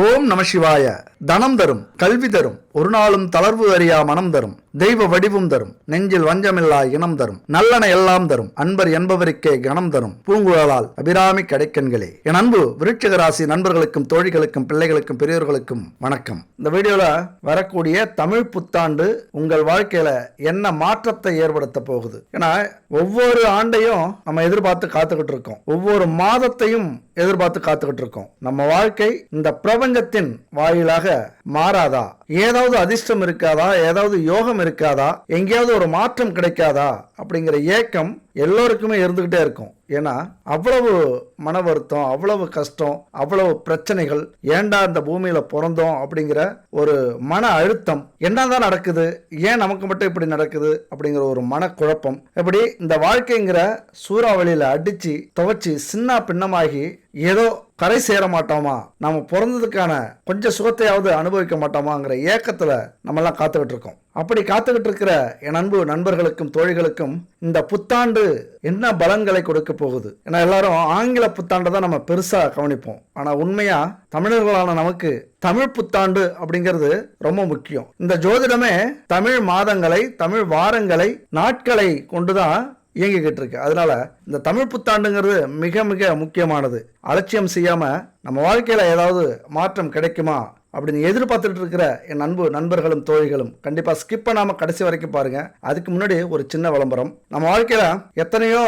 ஓம் நம சிவாய. தனம் தரும், கல்வி தரும், ஒரு நாளும் தளர்வு அறியா மனம் தரும், தெய்வ வடிவும் தரும், நெஞ்சில் வஞ்சமில்லா இனம் தரும், நல்லன எல்லாம் தரும், அன்பர் என்பவருக்கே கணம் தரும், பூங்குழலால் அபிராமி கடைக்கண்களே. என் அன்பு விருட்சிக ராசி நண்பர்களுக்கும் தோழிகளுக்கும் பிள்ளைகளுக்கும் பெரியோர்களுக்கும் வணக்கம். இந்த வீடியோல வரக்கூடிய தமிழ் புத்தாண்டு உங்கள் வாழ்க்கையில என்ன மாற்றத்தை ஏற்படுத்த போகுது? ஏன்னா ஒவ்வொரு ஆண்டையும் நம்ம எதிர்பார்த்து காத்துக்கிட்டு இருக்கோம், ஒவ்வொரு மாதத்தையும் எதிர்பார்த்து காத்துக்கிட்டு இருக்கோம். நம்ம வாழ்க்கை இந்த பிரபஞ்சத்தின் வாயிலாக மாறாதா? ஏதாவது அதிர்ஷ்டம் இருக்காதா? ஏதாவது யோகம் இருக்காதா? எங்கேயாவது ஒரு மாற்றம் கிடைக்காதா? அப்படிங்கிற ஏக்கம் எல்லோருக்குமே இருந்துகிட்டே இருக்கும். ஏன்னா அவ்வளவு மன வருத்தம், அவ்வளவு கஷ்டம், அவ்வளவு பிரச்சனைகள், ஏண்டா இந்த பூமியில பிறந்தோம் அப்படிங்கிற ஒரு மன அழுத்தம். என்னதான் நடக்குது, ஏன் நமக்கு மட்டும் இப்படி நடக்குது அப்படிங்கிற ஒரு மனக்குழப்பம். இப்படி இந்த வாழ்க்கைங்கிற சூறாவளியில அடிச்சு துவச்சி சின்ன பின்னமாகி ஏதோ கரை சேர மாட்டோமா, நம்ம பிறந்ததுக்கான கொஞ்சம் சுகத்தையாவது அனுபவிக்க மாட்டோமாங்கிற ஏக்கத்துல நம்ம எல்லாம் காத்துக்கிட்டு இருக்கோம். அப்படி காத்துக்கிட்டு இருக்கிற என் அன்பு நண்பர்களுக்கும் தோழிகளுக்கும் இந்த புத்தாண்டு என்ன பலன்களை கொடுக்க போகுது? ஏன்னா எல்லாரும் ஆங்கில புத்தாண்டை தான் நம்ம பெருசா கவனிப்போம். ஆனா உண்மையா தமிழர்களான நமக்கு தமிழ் புத்தாண்டு அப்படிங்கிறது ரொம்ப முக்கியம். இந்த ஜோதிடமே தமிழ் மாதங்களை, தமிழ் வாரங்களை, நாட்களை கொண்டுதான் இயங்கிக்கிட்டு இருக்கு. அதனால இந்த தமிழ் புத்தாண்டுங்கிறது மிக மிக முக்கியமானது. அலட்சியம் செய்யாம நம்ம வாழ்க்கையில ஏதாவது மாற்றம் கிடைக்குமா அப்படின்னு எதிர்பார்த்துட்டு இருக்கிற என் அன்பு நண்பர்களும் தோழிகளும் கண்டிப்பா ஸ்கிப் பண்ணாம கடைசி வரைக்கும் பாருங்க. அதுக்கு முன்னாடி ஒரு சின்ன விளம்பரம். நம்ம வாழ்க்கையில எத்தனையோ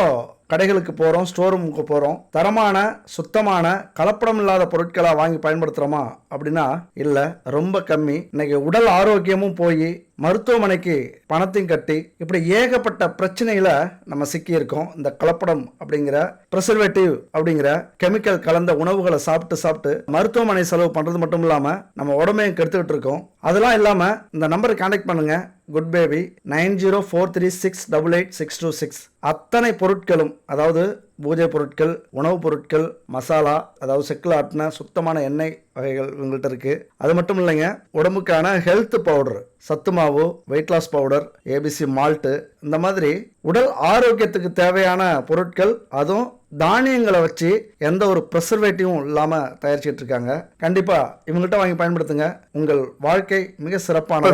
கடைகளுக்கு போகிறோம், ஸ்டோர் ரூமுக்கு போகிறோம், தரமான சுத்தமான கலப்படம் இல்லாத பொருட்களை வாங்கி பயன்படுத்துகிறோமா அப்படின்னா இல்லை, ரொம்ப கம்மி. இன்னைக்கு உடல் ஆரோக்கியமும் போய் மருத்துவமனைக்கு பணத்தையும் கட்டி இப்படி ஏகப்பட்ட பிரச்சனைகளை நம்ம சிக்கியிருக்கோம். இந்த கலப்படம் அப்படிங்கிற ப்ரிசர்வேட்டிவ் அப்படிங்கிற கெமிக்கல் கலந்த உணவுகளை சாப்பிட்டு மருத்துவமனை செலவு பண்ணுறது மட்டும் இல்லாமல் நம்ம உடம்பையும் கெடுத்துக்கிட்டு இருக்கோம். அதெல்லாம் இல்லாமல் இந்த நம்பருக்கு கான்டாக்ட் பண்ணுங்க, குட் பேபி 904336888626. அத்தனை பொருட்களும், அதாவது பூஜை பொருட்கள், உணவுப் பொருட்கள், மசாலா, அதாவது செக்கில் ஆட்டின சுத்தமான எண்ணெய் வகைகள் உங்கள்கிட்ட இருக்கு. அது மட்டும் இல்லைங்க, உடம்புக்கான ஹெல்த் பவுடர், சத்து மாவு, weight loss powder, ABC malt, இந்த மாதிரி உடல் ஆரோக்கியத்துக்கு தேவையான பொருட்கள், அதுவும் தானியங்களை வச்சு எந்த ஒரு ப்ரிசர்வேட்டிவும் இல்லாமல் தயாரிச்சுட்டு இருக்காங்க. கண்டிப்பா இவங்ககிட்ட வாங்கி பயன்படுத்துங்க, உங்கள் வாழ்க்கை மிக சிறப்பான.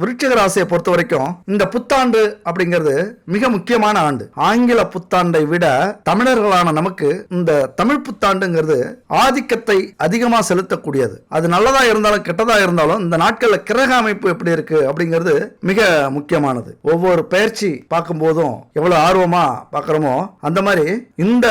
விருட்சிக ராசியை பொறுத்த வரைக்கும் இந்த புத்தாண்டு அப்படிங்கிறது மிக முக்கியமான ஆண்டு. ஆங்கில புத்தாண்டை விட தமிழர்களான நமக்கு இந்த தமிழ் புத்தாண்டுங்கிறது ஆதிக்கத்தை அதிகமா செலுத்தக்கூடியது. அது நல்லதா இருந்தாலும் கெட்டதா இருந்தாலும் இந்த நாட்கள்ல கிரக அமைப்பு எப்படி இருக்கு அப்படிங்கிறது மிக முக்கியமானது. ஒவ்வொரு பயிற்சி பார்க்கும் போதும் எவ்வளவு ஆர்வமா பார்க்கிறோமோ அந்த மாதிரி இந்த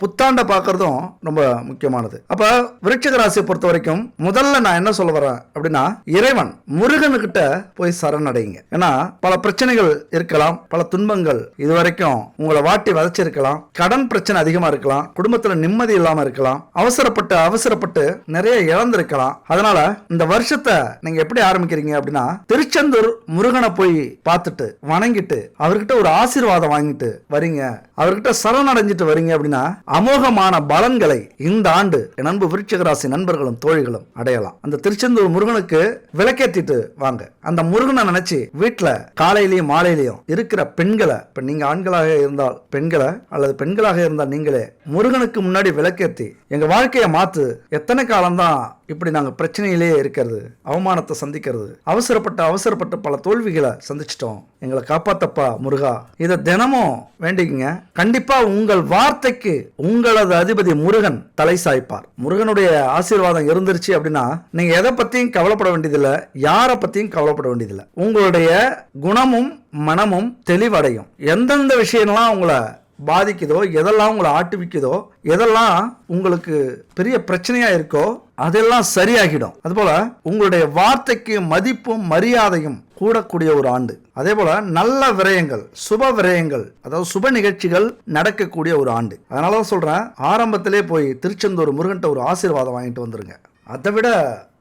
புத்தாண்டை பார்க்கறதும் ரொம்ப முக்கியமானது. அப்ப விருட்சிக ராசியை பொறுத்த வரைக்கும் முதல்ல நான் என்ன சொல்ல வரேன் அப்படின்னா, இறைவன் முருகனுக்கிட்ட போய் சரணடைங்க. ஏன்னா பல பிரச்சனைகள் இருக்கலாம், பல துன்பங்கள் இதுவரைக்கும் உங்களை வாட்டி வதைச்சிருக்கலாம், கடன் பிரச்சனை அதிகமா இருக்கலாம், குடும்பத்துல நிம்மதி இல்லாம இருக்கலாம், அவசரப்பட்டு நிறைய இழந்திருக்கலாம். அதனால இந்த வருஷத்தை நீங்க எப்படி ஆரம்பிக்கிறீங்க அப்படின்னா, திருச்செந்தூர் முருகனை போய் பார்த்துட்டு வணங்கிட்டு அவர்கிட்ட ஒரு ஆசீர்வாதம் வாங்கிட்டு வரீங்க, அவர்கிட்ட சரணடைஞ்சிட்டு வரீங்க அப்படின்னா அமோகமான பலன்களை இந்த ஆண்டு என் அன்பு விருட்சிக ராசி நண்பர்களும் தோழிகளும் அடையலாம். அந்த திருச்செந்தூர் முருகனுக்கு விளக்கேற்றிட்டு வாங்க. அந்த முருகனை நினைச்சு வீட்டுல காலையிலயும் மாலையிலயும் இருக்கிற பெண்களை, இப்ப நீங்க ஆண்களாக இருந்தால் பெண்களை அல்லது பெண்களாக இருந்தால் நீங்களே முருகனுக்கு முன்னாடி விளக்கேற்றி எங்க வாழ்க்கையை மாத்து, எத்தனை காலம்தான் இப்படி நாங்க பிரச்சனையிலேயே இருக்கிறது, அவமானத்தை சந்திக்கிறது, அவசரப்பட்டு பல தோல்விகளை சந்திச்சிட்டோம், எங்களை காப்பாத்தப்பா முருகா, இதை தினமும் வேண்டிக்குங்க. கண்டிப்பா உங்கள் வார்த்தைக்கு உங்களது அதிபதி முருகன் தலை சாய்ப்பார். முருகனுடைய ஆசீர்வாதம் இருந்துருச்சு அப்படின்னா நீங்க எதை பத்தியும் கவலைப்பட வேண்டியதில்லை, யாரை பத்தியும் கவலைப்பட வேண்டியதில்லை. உங்களுடைய குணமும் மனமும் தெளிவடையும். எந்தெந்த விஷயம்லாம் உங்களை பாதிக்குதோ, எதெல்லாம் உங்களை ஆட்டுவிக்குதோ, எதெல்லாம் உங்களுக்கு பெரிய பிரச்சனையா இருக்கோ அதெல்லாம் சரியாகிடும். அதுபோல உங்களுடைய வார்த்தைக்கு மதிப்பும் மரியாதையும் கூடக்கூடிய ஒரு ஆண்டு. அதே போல நல்ல விரயங்கள், சுப விரயங்கள், அதாவது சுப நிகழ்ச்சிகள் நடக்கக்கூடிய ஒரு ஆண்டு. அதனாலதான் சொல்றேன், ஆரம்பத்திலே போய் திருச்செந்தூர் முருகன்ட்ட ஒரு ஆசீர்வாதம் வாங்கிட்டு வந்துருங்க. அதை விட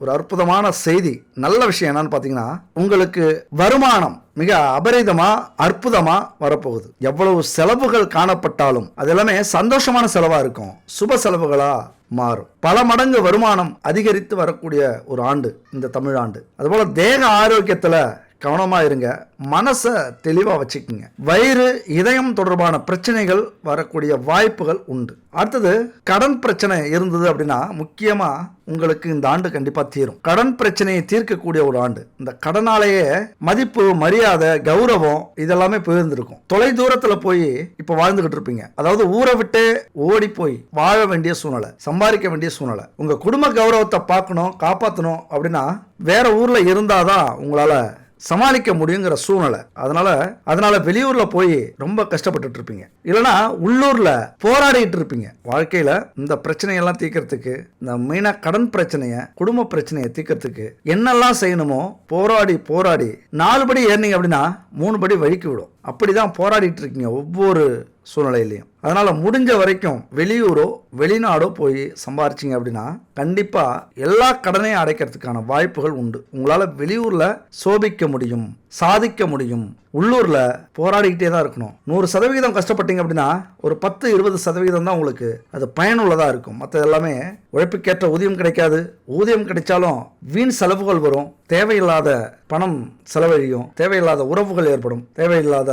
ஒரு அற்புதமான செய்தி, நல்ல விஷயம் என்னன்னு பாத்தீங்கன்னா, உங்களுக்கு வருமானம் மிக அபரிதமா அற்புதமா வரப்போகுது. எவ்வளவு செலவுகள் காணப்பட்டாலும் அது எல்லாமே சந்தோஷமான செலவா இருக்கும், சுப செலவுகளா மாறும். பல மடங்கு வருமானம் அதிகரித்து வரக்கூடிய ஒரு ஆண்டு இந்த தமிழ் ஆண்டு. அதுபோல தேக ஆரோக்கியத்துல கவனமா இருங்க. மனசை தெளிவா வச்சுக்கோங்க. வயிறு, இதயம் தொடர்பான பிரச்சனைகள் வரக்கூடிய வாய்ப்புகள் உண்டு. அடுத்தது, கடன் பிரச்சனை இருந்தது அப்படின்னா முக்கியமா உங்களுக்கு இந்த ஆண்டு கண்டிப்பா தீரும். கடன் பிரச்சனையை தீர்க்கக்கூடிய ஒரு ஆண்டு. இந்த கடனாலேயே மதிப்பு, மரியாதை, கௌரவம் இதெல்லாமே போயிருந்திருக்கும். தொலை தூரத்துல போய் இப்ப வாழ்ந்துகிட்டு இருப்பீங்க. அதாவது ஊரை விட்டு ஓடி போய் வாழ வேண்டிய சூழ்நிலை, சம்பாதிக்க வேண்டிய சூழ்நிலை. உங்க குடும்ப கௌரவத்தை பார்க்கணும், காப்பாற்றணும் அப்படின்னா வேற ஊர்ல இருந்தாதான் உங்களால சமாளிக்க முடியுங்கிற சூழ்நிலை. அதனால வெளியூர்ல போய் ரொம்ப கஷ்டப்பட்டு இருப்பீங்க. இல்லைன்னா உள்ளூர்ல போராடிட்டு இருப்பீங்க. வாழ்க்கையில இந்த பிரச்சனையெல்லாம் தீர்க்கறதுக்கு, இந்த மெயினா கடன் பிரச்சனைய, குடும்ப பிரச்சனையை தீர்க்கறதுக்கு என்னெல்லாம் செய்யணுமோ போராடி 4 படி ஏறினீங்க அப்படின்னா 3 படி வழிக்கு விடும். அப்படிதான் போராடிட்டு இருக்கீங்க ஒவ்வொரு சூழ்நிலையிலையும். அதனால முடிஞ்ச வரைக்கும் வெளியூரோ வெளிநாடோ போய் சம்பாரிச்சிங்க அப்படின்னா கண்டிப்பா எல்லா கடனையும் அடைக்கிறதுக்கான வாய்ப்புகள் உண்டு. உங்களால வெளியூர்ல சோபிக்க முடியும், சாதிக்க முடியும். உள்ளூர்ல போராடிக்கிட்டே தான் இருக்கணும். 100% கஷ்டப்பட்டீங்க அப்படின்னா ஒரு 10-20% தான் உங்களுக்கு அது பயனுள்ளதா இருக்கும். மற்ற எல்லாமே உழைப்புக்கேற்ற ஊதியம் கிடைக்காது. ஊதியம் கிடைச்சாலும் வீண் செலவுகள் வரும், தேவையில்லாத பணம் செலவழியும், தேவையில்லாத உறவுகள் ஏற்படும், தேவையில்லாத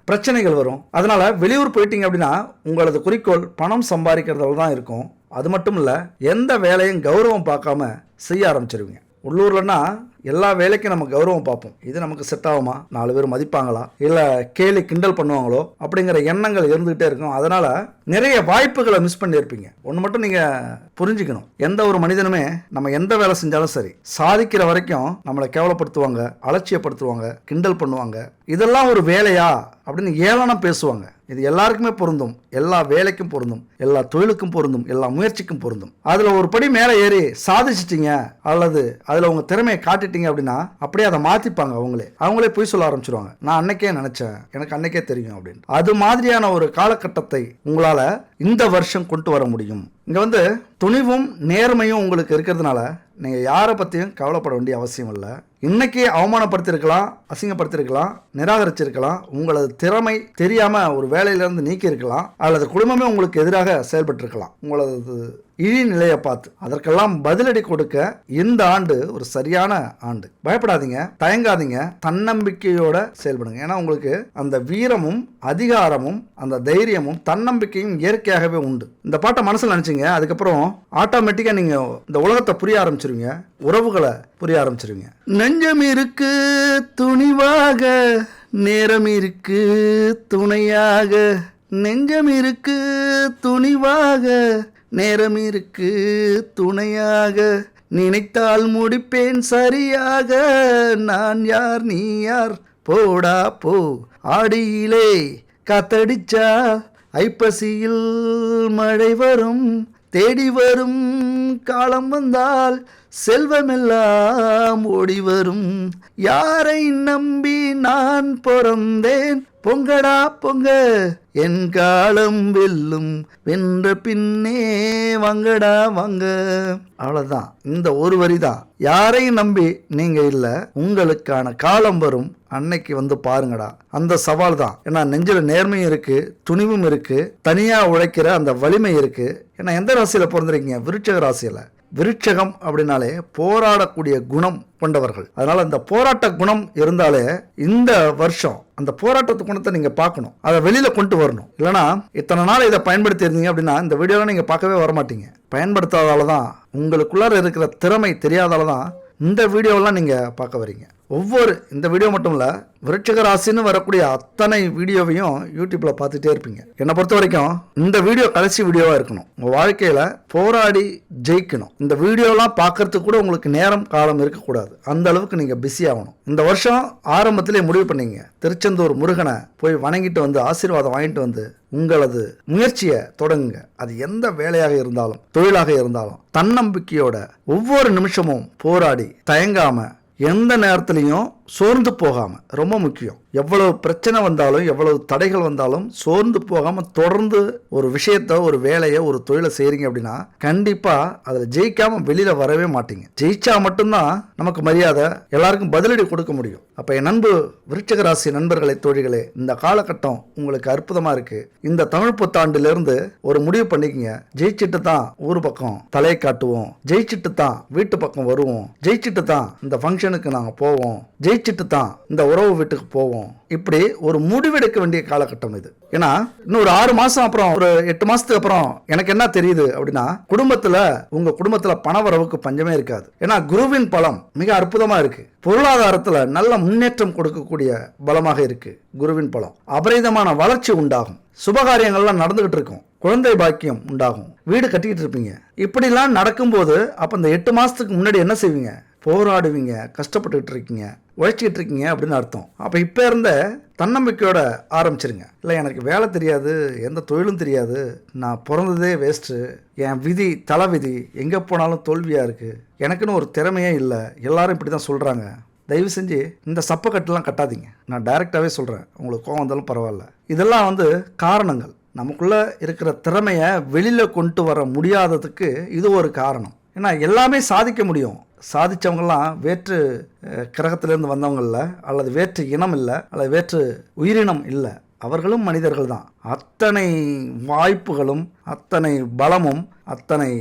பிரச்சனைகள் வரும். அதனால வெளியூர் போயிட்டீங்க அப்படின்னா உங்களது குறிக்கோள் பணம் சம்பாதிக்கிறதுல தான் இருக்கும். அது மட்டும் இல்ல, எந்த வேலையும் கௌரவம் பார்க்காம செய்ய ஆரம்பிச்சிருவீங்க. உள்ளூர்லன்னா எல்லா வேலைக்கும் நம்ம கௌரவம் பார்ப்போம். இது நமக்கு செட் ஆகுமா, 4 பேர் மதிப்பாங்களா, இல்லை கேலி கிண்டல் பண்ணுவாங்களோ அப்படிங்கிற எண்ணங்கள் இருந்துகிட்டே இருக்கும். அதனால நிறைய வாய்ப்புகளை மிஸ் பண்ணியிருப்பீங்க. ஒன்று மட்டும் நீங்கள் புரிஞ்சுக்கணும், எந்த ஒரு மனிதனுமே நம்ம எந்த வேலை செஞ்சாலும் சரி, சாதிக்கிற வரைக்கும் நம்மளை கேவலப்படுத்துவாங்க, அலட்சியப்படுத்துவாங்க, கிண்டல் பண்ணுவாங்க. இதெல்லாம் ஒரு வேலையா அப்படின்னு ஏளனம் பேசுவாங்க. இது எல்லாருக்குமே பொருந்தும், எல்லா வேலைக்கும் பொருந்தும், எல்லா தொழிலுக்கும் பொருந்தும், எல்லா முயற்சிக்கும் பொருந்தும். அதில் ஒரு படி மேலே ஏறி சாதிச்சிட்டிங்க அல்லது அதில் உங்கள் திறமையை காட்டிட்டீங்க அப்படின்னா அப்படியே அதை மாற்றிப்பாங்க. அவங்களே போய் சொல்ல ஆரம்பிச்சிருவாங்க, நான் அன்னைக்கே நினச்சேன், எனக்கு அன்னைக்கே தெரியும் அப்படின்னு. அது மாதிரியான ஒரு காலகட்டத்தை உங்களால் இந்த வருஷம் கொண்டு வர முடியும். இங்கே துணிவும் நேர்மையும் உங்களுக்கு இருக்கிறதுனால நீங்கள் யாரை பற்றியும் கவலைப்பட வேண்டிய அவசியம் இல்லை. இன்னைக்கு அவமானப்படுத்திருக்கலாம், அசிங்கப்படுத்திருக்கலாம், நிராகரிச்சிருக்கலாம், உங்களது திறமை தெரியாமல் ஒரு வேலையிலேருந்து நீக்கி இருக்கலாம், அல்லது குடும்பமே உங்களுக்கு எதிராக செயல்பட்டு இருக்கலாம். உங்களது இழிநிலையை பார்த்து அதற்கெல்லாம் பதிலடி கொடுக்க இந்த ஆண்டு ஒரு சரியான ஆண்டு. பயப்படாதீங்க, தயங்காதீங்க, தன்னம்பிக்கையோட செயல்படுங்க. ஏன்னா உங்களுக்கு அந்த வீரமும் அதிகாரமும் அந்த தைரியமும் தன்னம்பிக்கையும் இயற்கையாகவே உண்டு. இந்த பாட்டை மனசில் நினச்சிங்க, அதுக்கப்புறம் ஆட்டோமேட்டிக்காக நீங்கள் இந்த உலகத்தை புரிய ஆரம்பிச்சிருவீங்க, உறவுகளை புரிய ஆரம்பிச்சிருவீங்க. நெஞ்சம் இருக்கு துணிவாக, நேரம் இருக்கு துணையாக, நெஞ்சம் இருக்கு துணிவாக, நேரம் இருக்கு துணையாக, நினைத்தால் முடிப்பேன் சரியாக, நான் யார் நீ யார், போடா போ, ஆடியிலே காத்தடிச்சா ஐப்பசியில் மழை வரும், தேடி வரும் காலம் வந்தால் செல்வமெல்லாம் ஓடி வரும், யாரை நம்பி நான் பிறந்தேன், பொங்கடா பொங்க என் காலம் வெல்லும், வென்ற பின்னே வாங்கடா வாங்க. அவ்வளவுதான், இந்த ஒரு வரி தான். யாரையும் நம்பி நீங்க இல்ல, உங்களுக்கான காலம் வரும், அன்னைக்கு பாருங்கடா. அந்த சவால் தான். ஏன்னா நெஞ்சில நேர்மையும் இருக்கு, துணிவும் இருக்கு, தனியா உழைக்கிற அந்த வலிமை இருக்கு. ஏன்னா எந்த ராசியில பிறந்திருக்கீங்க? விருட்சக ராசியில. விருட்சகம் அப்படின்னாலே போராடக்கூடிய குணம் கொண்டவர்கள். அதனால இந்த போராட்ட குணம் இருந்தாலே இந்த வருஷம் அந்த போராட்டத்து குணத்தை நீங்க பார்க்கணும், அதை வெளியில கொண்டு வரணும். இல்லைனா இத்தனை நாள் இதை பயன்படுத்தி இருந்தீங்க அப்படின்னா இந்த வீடியோலாம் நீங்க பார்க்கவே வரமாட்டீங்க. பயன்படுத்தாதால தான், உங்களுக்குள்ளார இருக்கிற திறமை தெரியாதால தான் இந்த வீடியோலாம் நீங்க பார்க்க வரீங்க. இந்த வீடியோ மட்டும் இல்லை, விருட்சக ராசின்னு வரக்கூடிய அத்தனை வீடியோவையும் யூடியூப்ல பார்த்துட்டே இருப்பீங்க. என்னை பொறுத்த வரைக்கும் இந்த வீடியோ கடைசி வீடியோவா இருக்கணும். உங்க வாழ்க்கையில போராடி ஜெயிக்கணும். இந்த வீடியோலாம் பார்க்கறதுக்கு கூட உங்களுக்கு நேரம் காலம் இருக்கக்கூடாது. அந்த அளவுக்கு நீங்க பிஸி ஆகணும். இந்த வருஷம் ஆரம்பத்திலே முடிவு பண்ணீங்க, திருச்செந்தூர் முருகனை போய் வணங்கிட்டு ஆசீர்வாதம் வாங்கிட்டு உங்களது முயற்சியை தொடங்குங்க. அது எந்த வேலையாக இருந்தாலும், தொழிலாக இருந்தாலும், தன்னம்பிக்கையோட ஒவ்வொரு நிமிஷமும் போராடி தயங்காம, எந்த நேரத்துலையும் சோர்ந்து போகாம, ரொம்ப முக்கியம். எவ்வளவு பிரச்சனை வந்தாலும், எவ்வளவு தடைகள் வந்தாலும் சோர்ந்து போகாம தொடர்ந்து ஒரு விஷயத்த, ஒரு வேலையை, ஒரு தொழிலை செய்றீங்க அப்படின்னா கண்டிப்பா அதுல ஜெயிக்காம வெளியில வரவே மாட்டீங்க. ஜெயிச்சா மட்டும்தான் நமக்கு மரியாதை, எல்லாருக்கும் பதிலடி கொடுக்க முடியும். அப்ப என் நண்பு விருட்சக ராசி நண்பர்களே, தோழிகளே, இந்த காலகட்டம் உங்களுக்கு அற்புதமா இருக்கு. இந்த தமிழ் புத்தாண்டுல இருந்து ஒரு முடிவு பண்ணிக்கங்க. ஜெயிச்சிட்டு தான் ஊர் பக்கம் தலையை காட்டுவோம், ஜெயிச்சிட்டு தான் வீட்டு பக்கம் வருவோம், ஜெயிச்சிட்டு தான் இந்த ஃபங்க்ஷனுக்கு நாங்க போவோம், ஜெயிச்சு ஜெயிச்சுட்டு தான் இந்த உறவு வீட்டுக்கு போவோம். இப்படி ஒரு முடிவெடுக்க வேண்டிய காலகட்டம் இது. ஏன்னா இன்னும் ஒரு 6 மாசம் அப்புறம், ஒரு 8 மாசத்துக்கு அப்புறம் எனக்கு என்ன தெரியுது அப்படின்னா, உங்க குடும்பத்துல பணவரவுக்கு பஞ்சமே இருக்காது. ஏன்னா குருவின் பலம் மிக அற்புதமா இருக்கு. பொருளாதாரத்துல நல்ல முன்னேற்றம் கொடுக்கக்கூடிய பலமாக இருக்கு. குருவின் பலம் அபரிதமான வளர்ச்சி உண்டாகும். சுபகாரியங்கள்லாம் நடந்துகிட்டு இருக்கும். குழந்தை பாக்கியம் உண்டாகும். வீடு கட்டிக்கிட்டு இருப்பீங்க. இப்படிலாம் நடக்கும்போது அப்ப இந்த 8 மாசத்துக்கு முன்னாடி என்ன செய்வீங்க? போராடுவீங்க, கஷ்டப்பட்டுக்கிட்டு இருக்கீங்க, உழைச்சிக்கிட்டு இருக்கீங்க அப்படின்னு அர்த்தம். அப்போ இப்போ இருந்த தன்னம்பிக்கையோட ஆரம்பிச்சிருங்க. இல்லை எனக்கு வேலை தெரியாது, எந்த தொழிலும் தெரியாது, நான் பிறந்ததே வேஸ்ட்டு, என் விதி தலை விதி, எங்கே போனாலும் தோல்வியாக இருக்குது, எனக்குன்னு ஒரு திறமையே இல்லை, எல்லாரும் இப்படி தான் சொல்கிறாங்க. தயவு செஞ்சு இந்த சப்பக்கட்டெல்லாம் கட்டாதீங்க. நான் டைரெக்டாகவே சொல்கிறேன், உங்களுக்கு கோவம் வந்தாலும் பரவாயில்ல. இதெல்லாம் காரணங்கள். நமக்குள்ளே இருக்கிற திறமையை வெளியில் கொண்டு வர முடியாததுக்கு இது ஒரு காரணம். ஏன்னா எல்லாமே சாதிக்க முடியும். சாதித்தவங்கெல்லாம் வேற்று கிரகத்திலேருந்து வந்தவங்க இல்லை, அல்லது வேற்று இனம் இல்லை, அல்லது வேற்று உயிரினம் இல்லை. அவர்களும் மனிதர்கள் தான். அத்தனை வாய்ப்புகளும், அத்தனை பலமும், அத்தனை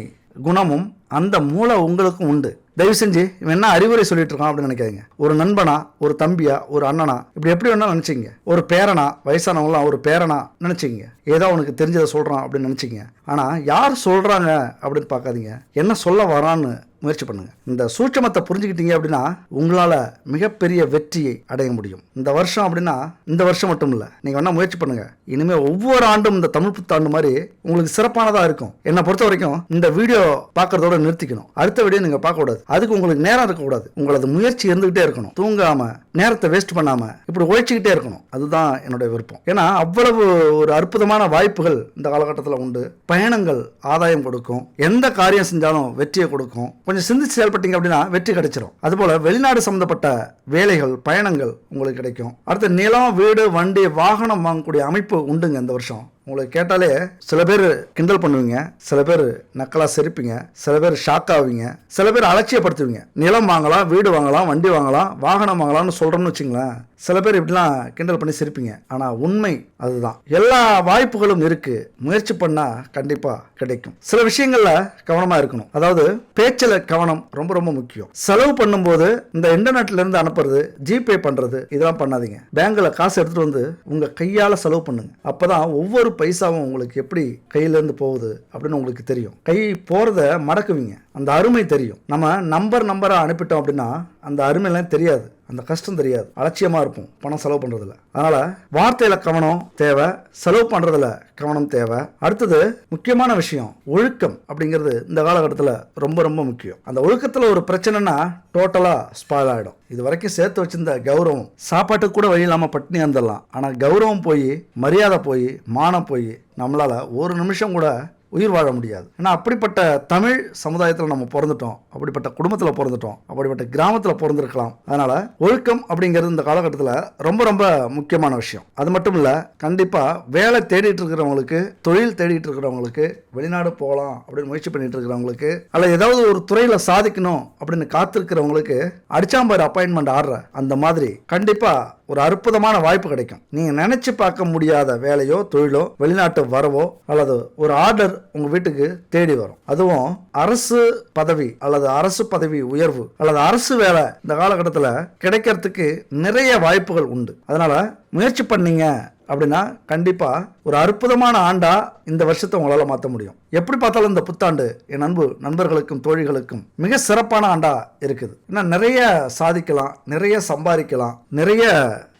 குணமும் அந்த மூளை உங்களுக்கும் உண்டு. தயவு செஞ்சு இவன் என்ன அறிவுரை சொல்லிட்டு இருக்கான் அப்படின்னு நினைக்காதீங்க. ஒரு நண்பனா, ஒரு தம்பியா, ஒரு அண்ணனா, இப்படி எப்படி வேணா நினைச்சிங்க. ஒரு பேரனா, வயசானவங்களாம் ஒரு பேரனா நினைச்சிங்க. ஏதோ அவனுக்கு தெரிஞ்சதை சொல்றான் அப்படின்னு நினைச்சிங்க. ஆனா யார் சொல்றாங்க அப்படின்னு பார்க்காதீங்க, என்ன சொல்ல வரான்னு முயற்சி பண்ணுங்க. இந்த சூட்சமத்தை புரிஞ்சுக்கிட்டீங்க அப்படின்னா உங்களால மிகப்பெரிய வெற்றியை அடைய முடியும். இந்த வருஷம் அப்படின்னா இந்த வருஷம் மட்டும் இல்லை, நீங்க வேணா முயற்சி பண்ணுங்க. இனிமே ஒவ்வொரு ஆண்டும் இந்த தமிழ் புத்தாண்டு மாதிரி உங்களுக்கு சிறப்பானதா இருக்கும். என்னை பொறுத்த வரைக்கும் இந்த வீடியோ பார்க்கறதோட நிறுத்திக்கணும். அடுத்த வீடியோ நீங்க பார்க்க கூடாது. அதுக்கு உங்களுக்கு நேரம் இருக்கக்கூடாது. உங்களது முயற்சி இருந்துகிட்டே இருக்கணும். தூங்காம, நேரத்தை வேஸ்ட் பண்ணாம இப்படி உழைச்சிக்கிட்டே இருக்கணும். அதுதான் என்னுடைய விருப்பம். ஏன்னா அவ்வளவு ஒரு அற்புதமான வாய்ப்புகள் இந்த காலகட்டத்தில் உண்டு. பயணங்கள் ஆதாயம் கொடுக்கும். எந்த காரியம் செஞ்சாலும் வெற்றியை கொடுக்கும். கொஞ்சம் சிந்திச்சு செயல்பட்டீங்க அப்படின்னா வெற்றி கிடைச்சிடும். அதுபோல வெளிநாடு சம்பந்தப்பட்ட வேலைகள், பயணங்கள் உங்களுக்கு கிடைக்கும். அடுத்து நிலம், வீடு, வண்டி, வாகனம் வாங்கக்கூடிய அமைப்பு உண்டுங்க இந்த வருஷம். உங்களுக்கு கேட்டாலே சில பேர் கிண்டல் பண்ணுவீங்க, சில பேர் நக்கலா சிரிப்பீங்க, சில பேர் ஷாக் ஆவீங்க, சில பேர் அலட்சியப்படுத்துவீங்க. நிலம் வாங்கலாம், வீடு வாங்கலாம், வண்டி வாங்கலாம், வாகனம் வாங்கலாம்னு சொல்றோம்னு வச்சுங்களேன். சில பேர் இப்படிலாம் கிண்டல் பண்ணி சிரிப்பீங்க. ஆனா உண்மை அதுதான். எல்லா வாய்ப்புகளும் இருக்கு. முயற்சி பண்ணா கண்டிப்பா கிடைக்கும். சில விஷயங்கள்ல கவனமா இருக்கணும். அதாவது பேச்சில் கவனம் ரொம்ப ரொம்ப முக்கியம். செலவு பண்ணும்போது இந்த இன்டர்நெட்ல இருந்து அனுப்புறது, ஜிபே பண்றது, இதெல்லாம் பண்ணாதீங்க. பேங்க்ல காசு எடுத்துட்டு வந்து உங்க கையால செலவு பண்ணுங்க. அப்பதான் ஒவ்வொரு பைசாவும் உங்களுக்கு எப்படி கையில இருந்து போகுது அப்படின்னு உங்களுக்கு தெரியும். கை போறத மடக்குவீங்க, அந்த அருமை தெரியும். நம்ம நம்பரா அனுப்பிட்டோம் அப்படின்னா அந்த அருமையெல்லாம் தெரியாது, அந்த கஷ்டம் தெரியாது. அலட்சியமா இருப்போம் பணம் செலவு பண்றதுல. அதனால வார்த்தையில கவனம் தேவை, செலவு பண்றதுல கவனம் தேவை. அடுத்தது முக்கியமான விஷயம் ஒழுக்கம் அப்படிங்கிறது இந்த காலகட்டத்தில் ரொம்ப ரொம்ப முக்கியம். அந்த ஒழுக்கத்துல ஒரு பிரச்சனைனா டோட்டலா ஸ்பாயில் ஆயிடும். இது வரைக்கும் சேர்த்து வச்சிருந்த கௌரவம், சாப்பாட்டுக்கு கூட வழி இல்லாம பட்டினி வந்துடலாம். ஆனா கௌரவம் போய், மரியாதை போய், மானம் போய் நம்மளால ஒரு நிமிஷம் கூட உயிர் வாழ முடியாது. ஏன்னா அப்படிப்பட்ட தமிழ் சமுதாயத்தில் நம்ம பிறந்துட்டோம், அப்படிப்பட்ட குடும்பத்தில் பிறந்துட்டோம், அப்படிப்பட்ட கிராமத்தில் பிறந்திருக்கலாம். அதனால ஒழுக்கம் அப்படிங்கிறது இந்த காலகட்டத்தில் ரொம்ப ரொம்ப முக்கியமான விஷயம். அது மட்டும் இல்லை, கண்டிப்பாக வேலை தேடிட்டு இருக்கிறவங்களுக்கு, தொழில் தேடிட்டு இருக்கிறவங்களுக்கு, வெளிநாடு போகலாம் அப்படின்னு முயற்சி பண்ணிட்டு இருக்கிறவங்களுக்கு, அல்ல ஏதாவது ஒரு துறையில் சாதிக்கணும் அப்படின்னு காத்திருக்கிறவங்களுக்கு அடிச்சாம்பார் அப்பாயின்மெண்ட் ஆடுற அந்த மாதிரி கண்டிப்பாக ஒரு அற்புதமான வாய்ப்பு கிடைக்கும். நீங்க நினைச்சு பார்க்க முடியாத வேலையோ தொழிலோ, வெளிநாட்டு வரவோ, அல்லது ஒரு ஆர்டர் உங்க வீட்டுக்கு தேடி வரும். அதுவும் அரசு பதவி அல்லது அரசு பதவி உயர்வு அல்லது அரசு வேலை இந்த காலகட்டத்தில் கிடைக்கிறதுக்கு நிறைய வாய்ப்புகள் உண்டு. அதனால முயற்சி பண்ணீங்க அப்படின்னா கண்டிப்பா ஒரு அற்புதமான ஆண்டா இந்த வருஷத்தை உங்களால மாற்ற முடியும். எப்படி பார்த்தாலும் இந்த புத்தாண்டு என் நண்பர்களுக்கும் தோழிகளுக்கும் மிக சிறப்பான ஆண்டா இருக்குது. ஏன்னா நிறைய சாதிக்கலாம், நிறைய சம்பாதிக்கலாம், நிறைய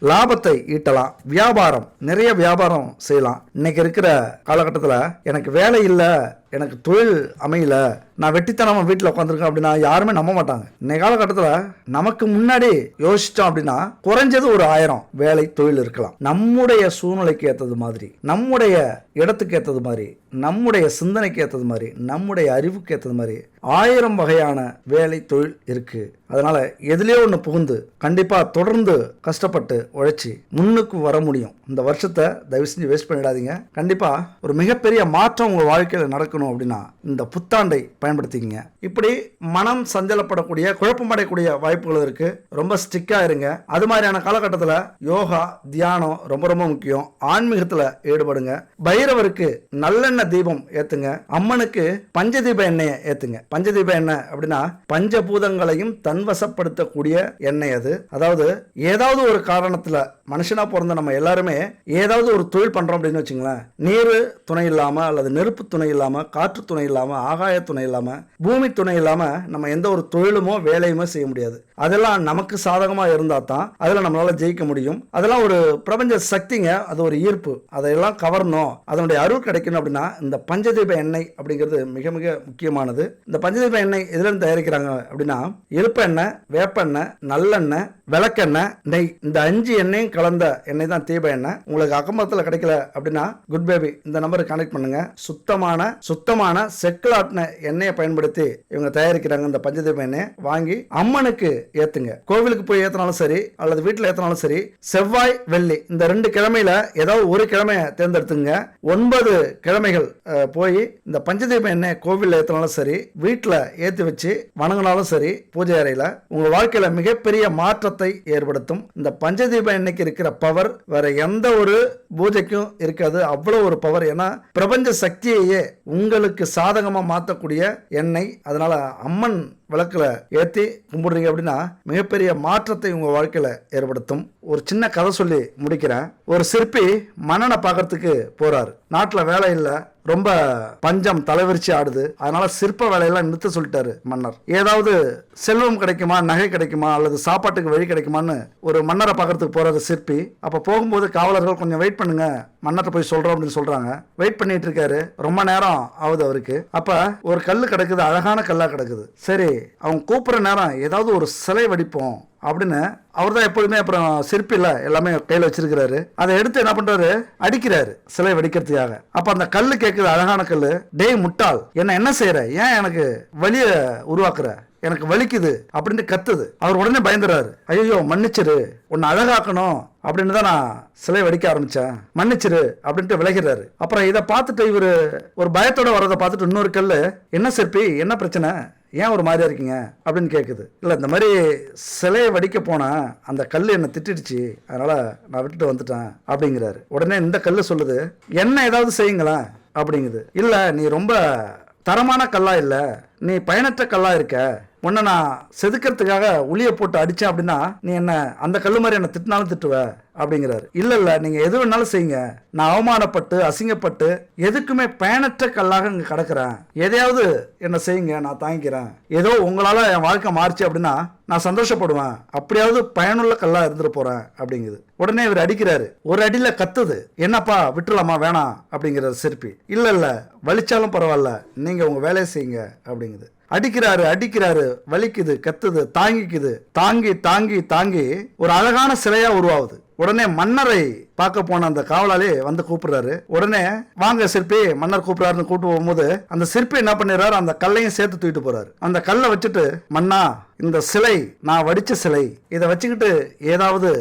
லாபத்தை ஈட்டலாம், வியாபாரம், நிறைய வியாபாரம் செய்யலாம். இன்னைக்கு இருக்கிற காலகட்டத்தில் எனக்கு வேலை இல்லை, எனக்கு தொழில் அமையல, நான் வெட்டித்தனமா வீட்டில் உட்காந்துருக்கேன் அப்படின்னா யாருமே நம்ப மாட்டாங்க. இன்னைக்கு காலகட்டத்தில் நமக்கு முன்னாடி யோசிச்சோம் அப்படின்னா குறைஞ்சது ஒரு 1000 வேலை தொழில் இருக்கலாம். நம்முடைய சூழ்நிலைக்கு ஏற்றது மாதிரி, நம்முடைய இடத்துக்கு ஏற்றது மாதிரி, நம்முடைய சிந்தனைக்கு ஏற்றது மாதிரி, நம்முடைய அறிவுக்கு ஏற்றது மாதிரி 1000 வகையான வேலை தொழில் இருக்கு. அதனால எதுலேயோ ஒன்று புகுந்து கண்டிப்பா தொடர்ந்து கஷ்டப்பட்டு உழைச்சி முன்னுக்கு வர முடியும். இந்த வருஷத்தை தயவு செஞ்சு வேஸ்ட் பண்ணிடாதீங்க. கண்டிப்பா ஒரு மிகப்பெரிய மாற்றம் உங்க வாழ்க்கையில நடக்கணும் அப்படின்னா இந்த புத்தாண்டை பயன்படுத்திக்கங்க. இப்படி மனம் சஞ்சலப்படக்கூடிய, குழப்பமடையக்கூடிய வாய்ப்புகள் இருக்கு. ரொம்ப ஸ்ட்ரிக்டா இருங்க. அது மாதிரியான காலகட்டத்தில் யோகா, தியானம் ரொம்ப ரொம்ப முக்கியம். ஆன்மீகத்துல ஈடுபடுங்க. பைரவருக்கு நல்லெண்ணெய் தீபம் ஏத்துங்க. அம்மனுக்கு பஞ்சதீப எண்ணெயை ஏத்துங்க. பஞ்சதீப எண்ணெய் அப்படின்னா பஞ்சபூதங்களையும் தன்வசப்படுத்தக்கூடிய எண்ணெய் அது. அதாவது ஏதாவது ஒரு காரணத்துல மனுஷனா பிறந்த நம்ம எல்லாருமே ஏதாவது ஒரு தொழில் பண்றோம் அப்படின்னு வச்சுங்களேன், நீர் துணை இல்லாம அல்லது நெருப்பு துணை இல்லாம காற்று துணை இல்லாம ஆகாய துணை இல்லாம பூமி துணை இல்லாம நம்ம எந்த ஒரு தொழிலுமோ வேலையுமோ செய்ய முடியாது. அதெல்லாம் நமக்கு சாதகமா இருந்தா தான் அதுல நம்மளால ஜெயிக்க முடியும். அதெல்லாம் ஒரு பிரபஞ்ச சக்திங்க, அது ஒரு ஈர்ப்பு. அதையெல்லாம் கவரணும், அதனுடைய அருள் கிடைக்கணும் அப்படின்னா இந்த பஞ்சதீப எண்ணெய் அப்படிங்கிறது மிக மிக முக்கியமானது. இந்த பஞ்சதீப எண்ணெய் எதுல இருந்து தயாரிக்கிறாங்க அப்படின்னா இழுப்ப எண்ணெய், வேப்பெண்ணெய், நல்லெண்ணெய், விளக்கெண்ணெய், நெய், இந்த 5 எண்ணெயும் கலந்த எண்ணெய் தான் தீப எண்ணெய். உங்களுக்கு அக்கம்பக்கத்தில் கிடைக்கல அப்படின்னா குட் பேபி இந்த நம்பருக்கு கனெக்ட் பண்ணுங்க. சுத்தமான செக்கில் ஆட்டின எண்ணெயை பயன்படுத்தி இவங்க தயாரிக்கிறாங்க. இந்த பஞ்சதீப எண்ணெய் வாங்கி அம்மனுக்கு ஏத்துங்க. கோவிலுக்கு போய் ஏத்தினாலும் சரி அல்லது வீட்டில் ஏத்தினாலும் சரி, செவ்வாய் வெள்ளி இந்த 2 கிழமையில ஏதாவது ஒரு கிழமையை தேர்ந்தெடுத்துங்க. 9 கிழமைகள் போய் இந்த பஞ்சதீப எண்ணெய் கோவில் ஏத்தினாலும் சரி, வீட்டில் ஏற்றி வச்சு வணங்கினாலும் சரி, பூஜை அறையில உங்க வாழ்க்கையில மிகப்பெரிய மாற்றத்தை ஏற்படுத்தும். இந்த பஞ்சதீப எண்ணெய்க்கு இருக்கிற பவர் வேற எந்த ஒரு பூஜைக்கும் இருக்காது. அவ்வளவு ஒரு பவர். ஏன்னா பிரபஞ்ச சக்தியையே உங்களுக்கு சாதகமா மாற்றக்கூடிய எண்ணெய். அதனால அம்மன் விளக்குல ஏற்றி கும்பிடுறீங்க அப்படின்னா மிகப்பெரிய மாற்றத்தை உங்க வாழ்க்கையில ஏற்படுத்தும். ஒரு சின்ன கதை சொல்லி முடிக்கிறேன். ஒரு சிற்பி மன்னனை பார்க்கறதுக்கு போறாரு. நாட்டில் வேலை இல்லை, ரொம்ப பஞ்சம் தலைவிரிச்சு ஆடுது. அதனால சிற்ப வேலையெல்லாம் நிறுத்த சொல்லிட்டாரு மன்னர். ஏதாவது செல்வம் கிடைக்குமா, நகை கிடைக்குமா அல்லது சாப்பாட்டுக்கு வழி கிடைக்குமான்னு ஒரு மன்னரை பார்க்கறதுக்கு போறாரு சிற்பி. அப்ப போகும்போது காவலர்கள் கொஞ்சம் வெயிட் பண்ணுங்க, மன்னர்கிட்ட போய் சொல்றோம் அப்படின்னு சொல்றாங்க. வெயிட் பண்ணிட்டு இருக்காரு. ரொம்ப நேரம் ஆகுது அவருக்கு. அப்ப ஒரு கல்லு கிடக்குது, அழகான கல்லா கிடக்குது. சரி அவங்க கூப்பிடுற நேரம் ஏதாவது ஒரு சிலை வடிப்போம் அப்படின்னு அவர் தான் எப்பொழுதுமே அப்புறம் சிற்பில எல்லாமே கையில் வச்சிருக்கிறாரு. அதை எடுத்து என்ன பண்றாரு, அடிக்கிறாரு சிலை வடிக்கிறதுக்காக. அப்ப அந்த கல்லு கேட்குது, அழகான கல்லு, டேய் முட்டாள், என்ன செய்யற, ஏன் எனக்கு வலிய உருவாக்குற, எனக்கு வலிக்குது அப்படின்னு கத்துது. அவர் உடனே பயந்துறாரு. ஐயோ மன்னிச்சிரு, உன்னை அழகாக்கணும் அப்படின்னு தான் நான் சிலை வடிக்க ஆரம்பிச்சேன், மன்னிச்சிரு அப்படின்ட்டு விலகிறாரு. அப்புறம் இதை பார்த்துட்டு இவரு ஒரு பயத்தோட வரதை பார்த்துட்டு இன்னொரு கல்லு, என்ன சிற்பி என்ன பிரச்சனை, ஏன் ஒரு மாதிரியா இருக்கீங்க அப்படின்னு கேட்குது. இல்லை இந்த மாதிரி சிலையை வடிக்க போனா அந்த கல் என்னை திட்டிடுச்சு, அதனால நான் விட்டுட்டு வந்துட்டேன் அப்படிங்கிறாரு. உடனே இந்த கல்லு சொல்லுது, என்ன ஏதாவது செய்யுங்களேன் அப்படிங்குது. இல்லை நீ ரொம்ப தரமான கல்லா இல்லை, நீ பயனற்ற கல்லா இருக்க, உன்னை நான் செதுக்கிறதுக்காக உளிய போட்டு அடிச்சேன் அப்படின்னா நீ என்ன அந்த கல்லு மாதிரி என்ன திட்டினாலும் திட்டுவ அப்படிங்கிறாரு. இல்ல நீங்க எது வேணாலும் செய்யுங்க, நான் அவமானப்பட்டு அசிங்கப்பட்டு எதுக்குமே பயனற்ற கல்லாக இங்க கிடக்குறேன், எதையாவது என்ன செய்யுங்க, நான் தாங்கிக்கிறேன், ஏதோ உங்களால என் வாழ்க்கை மாறிச்சு அப்படின்னா நான் சந்தோஷப்படுவேன், அப்படியாவது பயனுள்ள கல்லா இருந்துட்டு போறேன் அப்படிங்குது. உடனே இவர் அடிக்கிறாரு. ஒரு அடியில கத்துது, என்னப்பா விட்டுலாமா வேணாம் அப்படிங்கிறாரு சிற்பி. இல்ல வலிச்சாலும் பரவாயில்ல, நீங்க உங்க வேலையை செய்யுங்க அப்படிங்குது. அடிக்கிறாரு, வலிக்குது, கத்துது, தாங்கிக்குது, தாங்கி ஒரு அழகான சிலையா உருவாகுது. உடனே மன்னரை பார்க்க போன அந்த காவலாளி வந்து கூப்பிடுறாரு. உடனே வாங்க சிற்பி, மன்னர் கூப்பிடுறாருன்னு கூப்பிட்டு போகும்போது அந்த சிற்பி என்ன பண்ணிடுறாரு, அந்த கல்லையும் சேர்த்து தூக்கிட்டு போறாரு. அந்த கல்லை வச்சுட்டு, மன்னா இந்த சிலை நான் வடிச்ச சிலை, இதை வச்சுக்கிட்டு ஏதாவது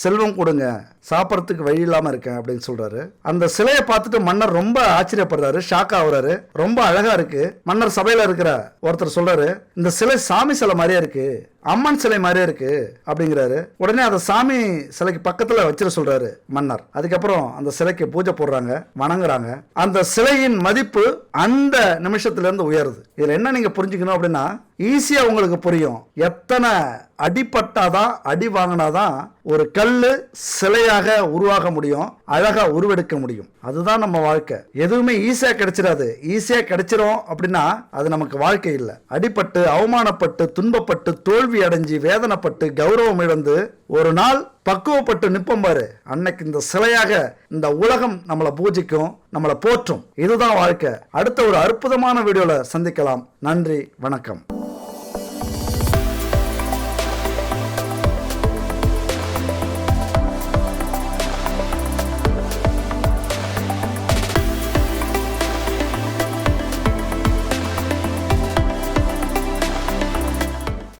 செல்வம் கொடுங்க, சாப்பிட்றதுக்கு வழி இல்லாம இருக்கேன் அப்படின்னு சொல்றாரு. அந்த சிலையை பார்த்துட்டு மன்னர் ரொம்ப ஆச்சரியப்படுறாரு, ஷாக் ஆகுறாரு. ரொம்ப அழகா இருக்கு. மன்னர் சபையில இருக்கிற ஒருத்தர் சொல்றாரு, இந்த சிலை சாமி சிலை மாதிரியே இருக்கு, அம்மன் சிலை மாதிரியே இருக்கு அப்படிங்கிறாரு. உடனே அந்த சாமி சிலைக்கு பக்கத்துல வச்சிட சொல்றாரு மன்னர். அதுக்கப்புறம் அந்த சிலைக்கு பூஜை போடுறாங்க, வணங்குறாங்க. அந்த சிலையின் மதிப்பு அந்த நிமிஷத்துல இருந்து உயருது. இதுல என்ன நீங்க புரிஞ்சுக்கணும் அப்படின்னா, ஈஸியா உங்களுக்கு புரியும். எத்தனை அடிபட்டாதான், அடி வாங்கினாதான் ஒரு கல்லு சிலையாக உருவாக முடியும், அழகா உருவெடுக்க முடியும். அதுதான் நம்ம வாழ்க்கை. எதுவுமே ஈஸியா கிடைச்சிடாது. ஈஸியா கிடைச்சிரும் அப்படின்னா அது நமக்கு வாழ்க்கை இல்லை. அடிபட்டு அவமானப்பட்டு துன்பப்பட்டு தோல்வி அடைஞ்சு வேதனைப்பட்டு கௌரவம் இழந்து ஒரு நாள் பக்குவப்பட்டு நிற்போம் பாரு, அன்னைக்கு இந்த சிலையாக இந்த உலகம் நம்மளை பூஜிக்கும், நம்மளை போற்றும். இதுதான் வாழ்க்கை. அடுத்த ஒரு அற்புதமான வீடியோல சந்திக்கலாம். நன்றி, வணக்கம்.